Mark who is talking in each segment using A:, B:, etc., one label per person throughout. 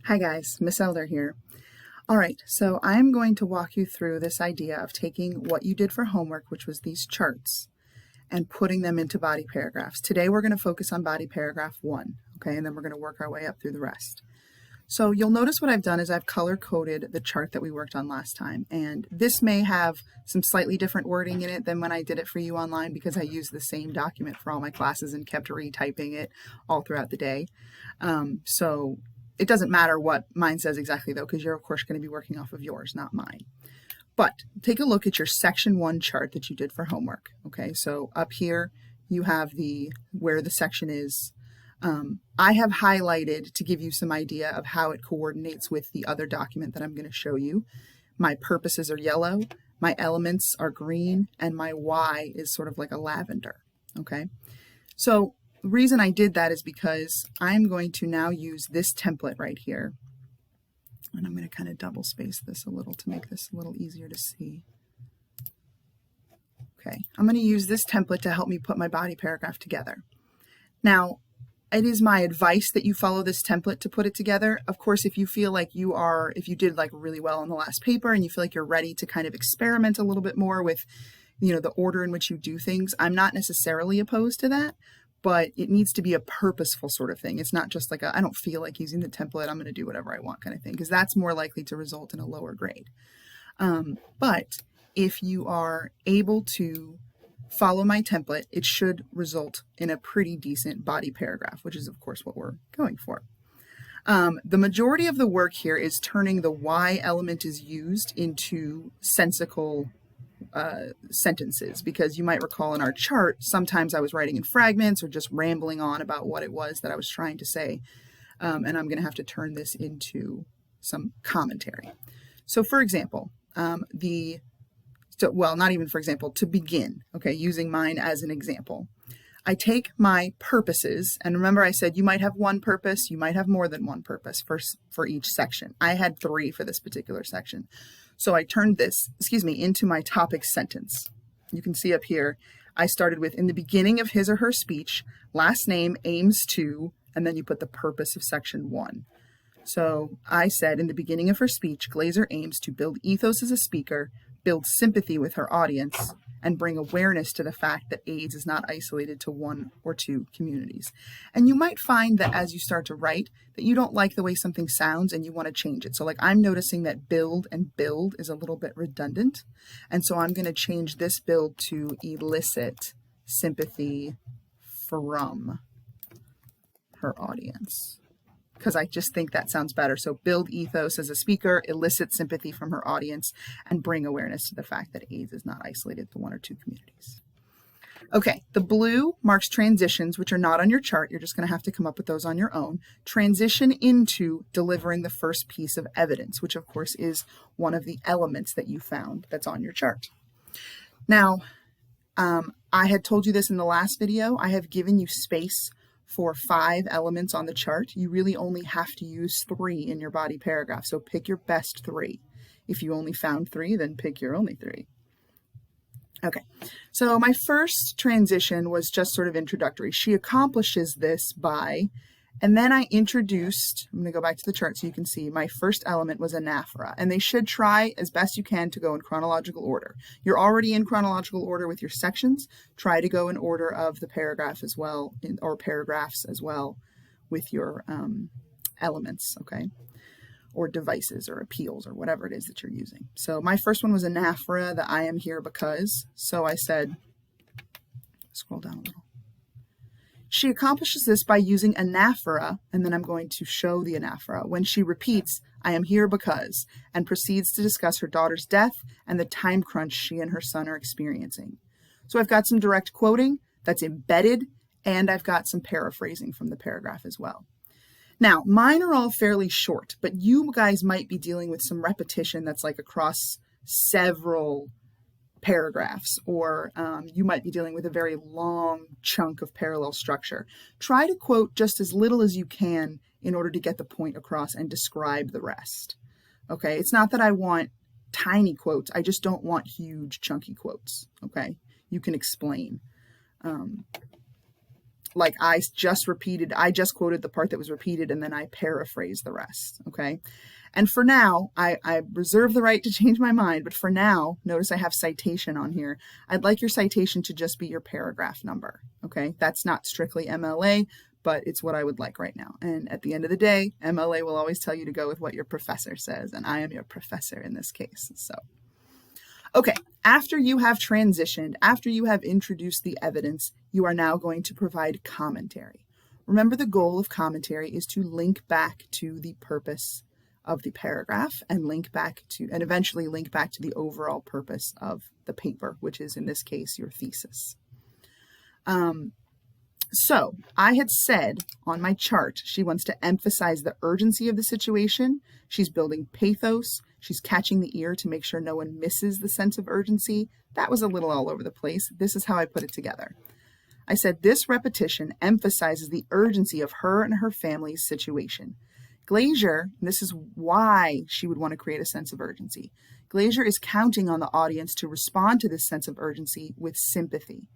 A: Hi guys, Miss Elder here. All right, so I'm going to walk you through this idea of taking what you did for homework, which was these charts, and putting them into body paragraphs. Today we're going to focus on body paragraph 1, okay, and then we're going to work our way up through the rest. So you'll notice what I've done is I've color-coded the chart that we worked on last time, and this may have some slightly different wording in it than when I did it for you online because I used the same document for all my classes and kept retyping it all throughout the day. So it doesn't matter what mine says exactly though, because you're of course going to be working off of yours, not mine. But take a look at your section 1 chart that you did for homework. Okay, so up here you have where the section is. I have highlighted to give you some idea of how it coordinates with the other document that I'm going to show you. My purposes are yellow, my elements are green, and my Y is sort of like a lavender. Okay, so the reason I did that is because I'm going to now use this template right here. And I'm going to kind of double space this a little to make this a little easier to see. Okay, I'm going to use this template to help me put my body paragraph together. Now, it is my advice that you follow this template to put it together. Of course, if you feel like if you did like really well in the last paper and you feel like you're ready to kind of experiment a little bit more with, the order in which you do things, I'm not necessarily opposed to that. But it needs to be a purposeful sort of thing. It's not just like I don't feel like using the template, I'm going to do whatever I want kind of thing, because that's more likely to result in a lower grade. But if you are able to follow my template, it should result in a pretty decent body paragraph, which is of course what we're going for. The majority of the work here is turning the Y element is used into sensical sentences, because you might recall in our chart, sometimes I was writing in fragments or just rambling on about what it was that I was trying to say. And I'm going to have to turn this into some commentary. So for example, not even for example, to begin, okay, using mine as an example, I take my purposes, and remember I said you might have one purpose, you might have more than one purpose for each section. I had 3 for this particular section. So I turned this, into my topic sentence. You can see up here, I started with, in the beginning of his or her speech, last name aims to, and then you put the purpose of section 1. So I said, in the beginning of her speech, Glazer aims to build ethos as a speaker, build sympathy with her audience, and bring awareness to the fact that AIDS is not isolated to 1 or 2 communities. And you might find that as you start to write, that you don't like the way something sounds and you want to change it. So like I'm noticing that build and build is a little bit redundant. And so I'm going to change this build to elicit sympathy from her audience, because I just think that sounds better. So build ethos as a speaker, elicit sympathy from her audience, and bring awareness to the fact that AIDS is not isolated to 1 or 2 communities. Okay, the blue marks transitions, which are not on your chart. You're just going to have to come up with those on your own. Transition into delivering the first piece of evidence, which of course is one of the elements that you found that's on your chart. Now, I had told you this in the last video. I have given you space for 5 elements on the chart. You really only have to use 3 in your body paragraph. So pick your best 3. If you only found 3, then pick your only 3. Okay, so my first transition was just sort of introductory. She accomplishes this by, and then I introduced, I'm going to go back to the chart so you can see, my first element was anaphora, and they should try as best you can to go in chronological order. You're already in chronological order with your sections. Try to go in order of the paragraph as well, or paragraphs as well with your elements, okay? Or devices or appeals or whatever it is that you're using. So my first one was anaphora, the I am here because. So I said, scroll down a little. She accomplishes this by using anaphora, and then I'm going to show the anaphora, when she repeats, I am here because, and proceeds to discuss her daughter's death and the time crunch she and her son are experiencing. So I've got some direct quoting that's embedded, and I've got some paraphrasing from the paragraph as well. Now, mine are all fairly short, but you guys might be dealing with some repetition that's like across several paragraphs, or you might be dealing with a very long chunk of parallel structure. Try to quote just as little as you can in order to get the point across and describe the rest. Okay, it's not that I want tiny quotes, I just don't want huge chunky quotes. Okay, you can explain. like I just quoted the part that was repeated and then I paraphrased the rest, okay? And for now, I reserve the right to change my mind, but for now, notice I have citation on here. I'd like your citation to just be your paragraph number, okay? That's not strictly MLA, but it's what I would like right now. And at the end of the day, MLA will always tell you to go with what your professor says, and I am your professor in this case, so. Okay, after you have transitioned, after you have introduced the evidence, you are now going to provide commentary. Remember, the goal of commentary is to link back to the purpose of the paragraph and eventually link back to the overall purpose of the paper, which is in this case your thesis. So I had said on my chart, she wants to emphasize the urgency of the situation. She's building pathos. She's catching the ear to make sure no one misses the sense of urgency. That was a little all over the place. This is how I put it together. I said this repetition emphasizes the urgency of her and her family's situation. Glaser, and this is why she would want to create a sense of urgency. Glaser is counting on the audience to respond to this sense of urgency with sympathy.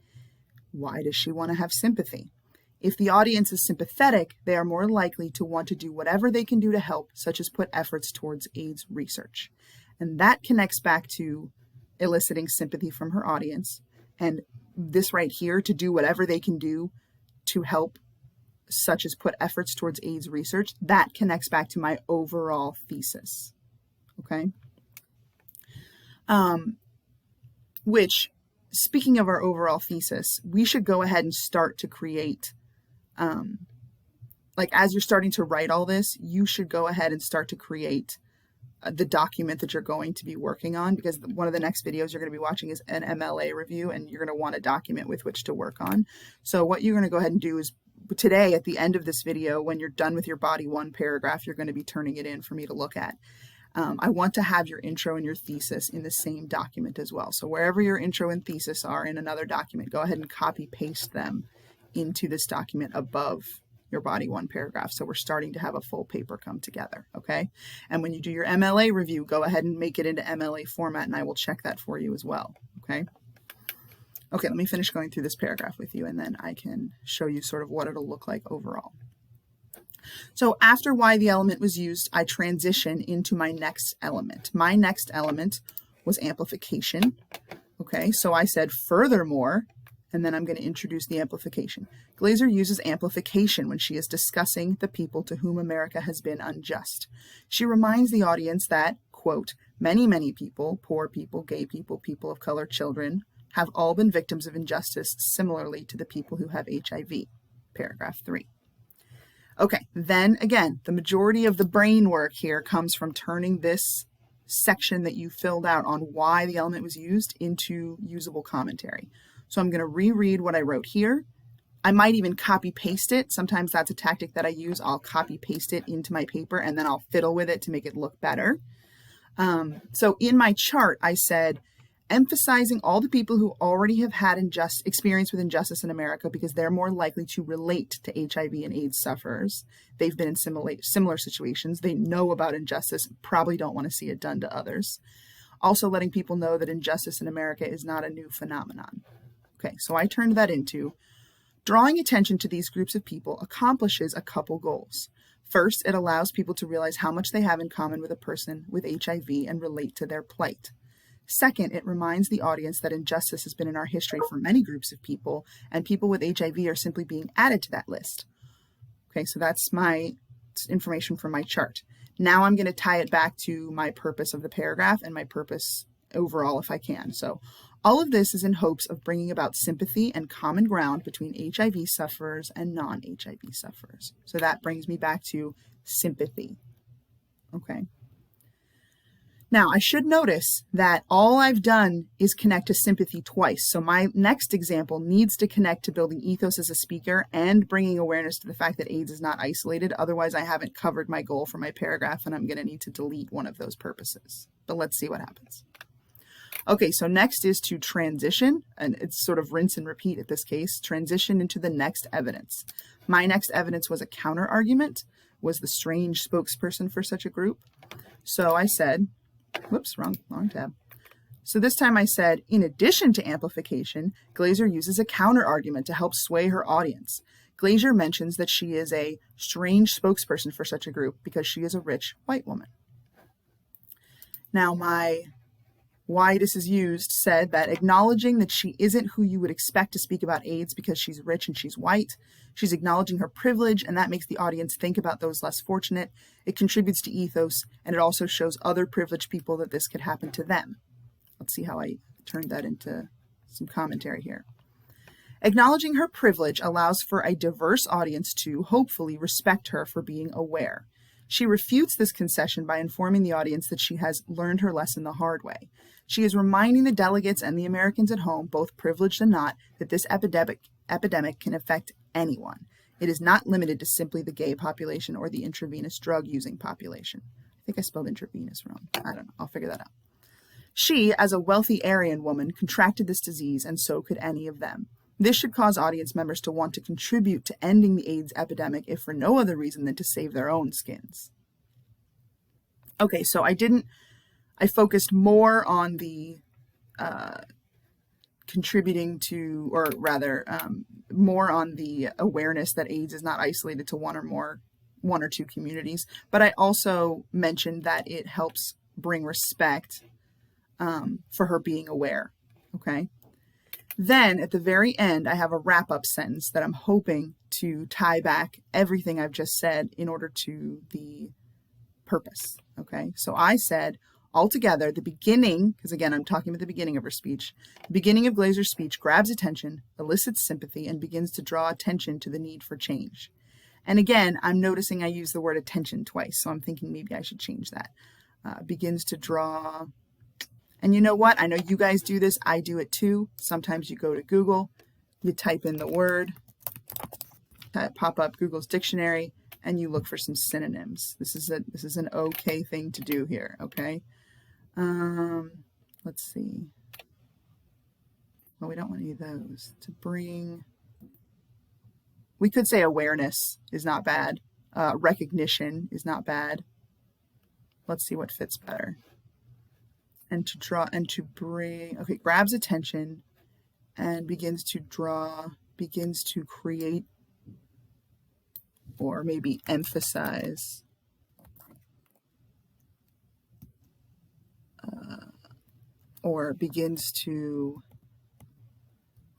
A: Why does she want to have sympathy? If the audience is sympathetic, they are more likely to want to do whatever they can do to help, such as put efforts towards AIDS research. And that connects back to eliciting sympathy from her audience. And this right here, to do whatever they can do to help, such as put efforts towards AIDS research, that connects back to my overall thesis. Okay? Which, speaking of our overall thesis, we should go ahead and start to create, like as you're starting to write all this, you should go ahead and start to create the document that you're going to be working on, because one of the next videos you're going to be watching is an MLA review, and you're going to want a document with which to work on. So what you're going to go ahead and do is today, at the end of this video, when you're done with your body 1 paragraph, you're going to be turning it in for me to look at. I want to have your intro and your thesis in the same document as well. So wherever your intro and thesis are in another document, go ahead and copy paste them into this document above your body 1 paragraph. So we're starting to have a full paper come together, okay? And when you do your MLA review, go ahead and make it into MLA format, and I will check that for you as well, okay? Okay, let me finish going through this paragraph with you, and then I can show you sort of what it'll look like overall. So after why the element was used, I transition into my next element. My next element was amplification. Okay, so I said furthermore, and then I'm going to introduce the amplification. Glaser uses amplification when she is discussing the people to whom America has been unjust. She reminds the audience that, quote, many, many people, poor people, gay people, people of color, children, have all been victims of injustice similarly to the people who have HIV. Paragraph 3. Okay, then again, the majority of the brain work here comes from turning this section that you filled out on why the element was used into usable commentary. So I'm going to reread what I wrote here. I might even copy paste it. Sometimes that's a tactic that I use. I'll copy paste it into my paper and then I'll fiddle with it to make it look better. So in my chart, I said, emphasizing all the people who already have had experience with injustice in America because they're more likely to relate to HIV and AIDS sufferers. They've been in similar situations. They know about injustice, probably don't want to see it done to others. Also letting people know that injustice in America is not a new phenomenon. Okay, so I turned that into, drawing attention to these groups of people accomplishes a couple goals. First, it allows people to realize how much they have in common with a person with HIV and relate to their plight. Second, it reminds the audience that injustice has been in our history for many groups of people, and people with HIV are simply being added to that list. Okay, so that's my information from my chart. Now I'm going to tie it back to my purpose of the paragraph and my purpose overall if I can. So all of this is in hopes of bringing about sympathy and common ground between HIV sufferers and non-HIV sufferers. So that brings me back to sympathy. Okay. Now, I should notice that all I've done is connect to sympathy twice. So my next example needs to connect to building ethos as a speaker and bringing awareness to the fact that AIDS is not isolated. Otherwise, I haven't covered my goal for my paragraph, and I'm going to need to delete one of those purposes. But let's see what happens. Okay, so next is to transition, and it's sort of rinse and repeat at this case, transition into the next evidence. My next evidence was a counter argument, was the strange spokesperson for such a group. So I said, whoops, wrong tab. So this time I said, in addition to amplification, Glaser uses a counter argument to help sway her audience. Glaser mentions that she is a strange spokesperson for such a group because she is a rich white woman. Now, why this is used said that acknowledging that she isn't who you would expect to speak about AIDS because she's rich and she's white, she's acknowledging her privilege, and that makes the audience think about those less fortunate. It contributes to ethos, and it also shows other privileged people that this could happen to them. Let's see how I turned that into some commentary here. Acknowledging her privilege allows for a diverse audience to, hopefully, respect her for being aware. She refutes this concession by informing the audience that she has learned her lesson the hard way. She is reminding the delegates and the Americans at home, both privileged and not, that this epidemic can affect anyone. It is not limited to simply the gay population or the intravenous drug-using population. I think I spelled intravenous wrong. I don't know. I'll figure that out. She, as a wealthy Aryan woman, contracted this disease, and so could any of them. This should cause audience members to want to contribute to ending the AIDS epidemic, if for no other reason than to save their own skins. Okay, so I focused more on the contributing to, or rather, more on the awareness that AIDS is not isolated to one or two communities, but I also mentioned that it helps bring respect for her being aware, okay? Then at the very end, I have a wrap-up sentence that I'm hoping to tie back everything I've just said in order to the purpose, okay? So I said, altogether, the beginning, because again, I'm talking about the beginning of her speech, the beginning of Glaser's speech grabs attention, elicits sympathy, and begins to draw attention to the need for change. And again, I'm noticing I use the word attention twice, so I'm thinking maybe I should change that. Begins to draw... And you know what? I know you guys do this. I do it too. Sometimes you go to Google, you type in the word, pop up Google's dictionary, and you look for some synonyms. This is an okay thing to do here, okay? Let's see. Well, we don't want any of those. To bring... We could say awareness is not bad. Recognition is not bad. Let's see what fits better. And to draw and to bring, okay, grabs attention and begins to draw, begins to create, or maybe emphasize, or begins to,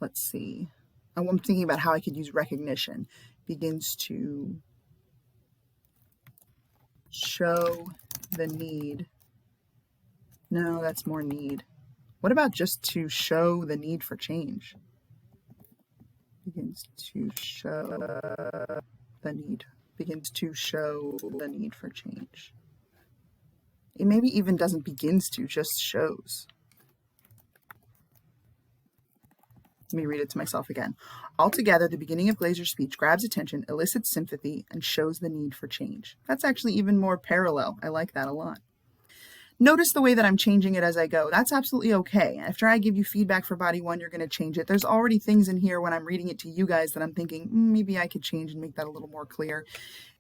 A: let's see, I'm thinking about how I could use recognition, begins to show the need. No, that's more need. What about just to show the need for change? Begins to show the need. Begins to show the need for change. It maybe even doesn't begins to, just shows. Let me read it to myself again. Altogether, the beginning of Glaser's speech grabs attention, elicits sympathy, and shows the need for change. That's actually even more parallel. I like that a lot. Notice the way that I'm changing it as I go. That's absolutely okay. After I give you feedback for body one, you're going to change it. There's already things in here when I'm reading it to you guys that I'm thinking, maybe I could change and make that a little more clear.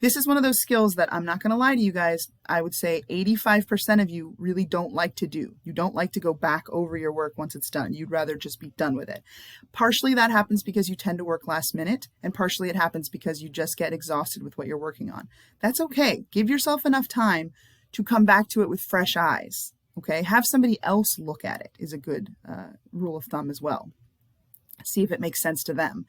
A: This is one of those skills that I'm not going to lie to you guys. I would say 85% of you really don't like to do. You don't like to go back over your work once it's done. You'd rather just be done with it. Partially that happens because you tend to work last minute, and partially it happens because you just get exhausted with what you're working on. That's okay. Give yourself enough time to come back to it with fresh eyes, okay? Have somebody else look at it is a good rule of thumb as well. See if it makes sense to them.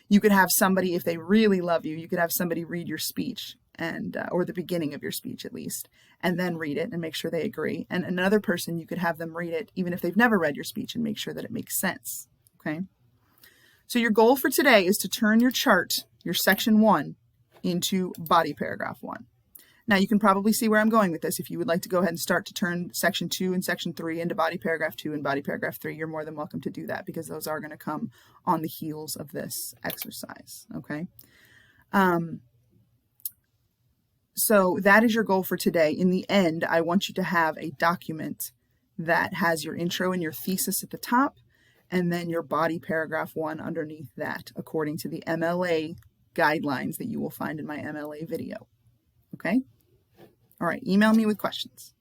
A: You could have somebody, if they really love you, you could have somebody read your speech, and or the beginning of your speech at least, and then read it and make sure they agree. And another person, you could have them read it even if they've never read your speech and make sure that it makes sense, okay? So your goal for today is to turn your chart, your section 1, into body paragraph 1. Now, you can probably see where I'm going with this. If you would like to go ahead and start to turn section 2 and section 3 into body paragraph 2 and body paragraph 3, you're more than welcome to do that because those are going to come on the heels of this exercise, okay? So that is your goal for today. In the end, I want you to have a document that has your intro and your thesis at the top, and then your body paragraph 1 underneath that, according to the MLA guidelines that you will find in my MLA video, okay? All right, email me with questions.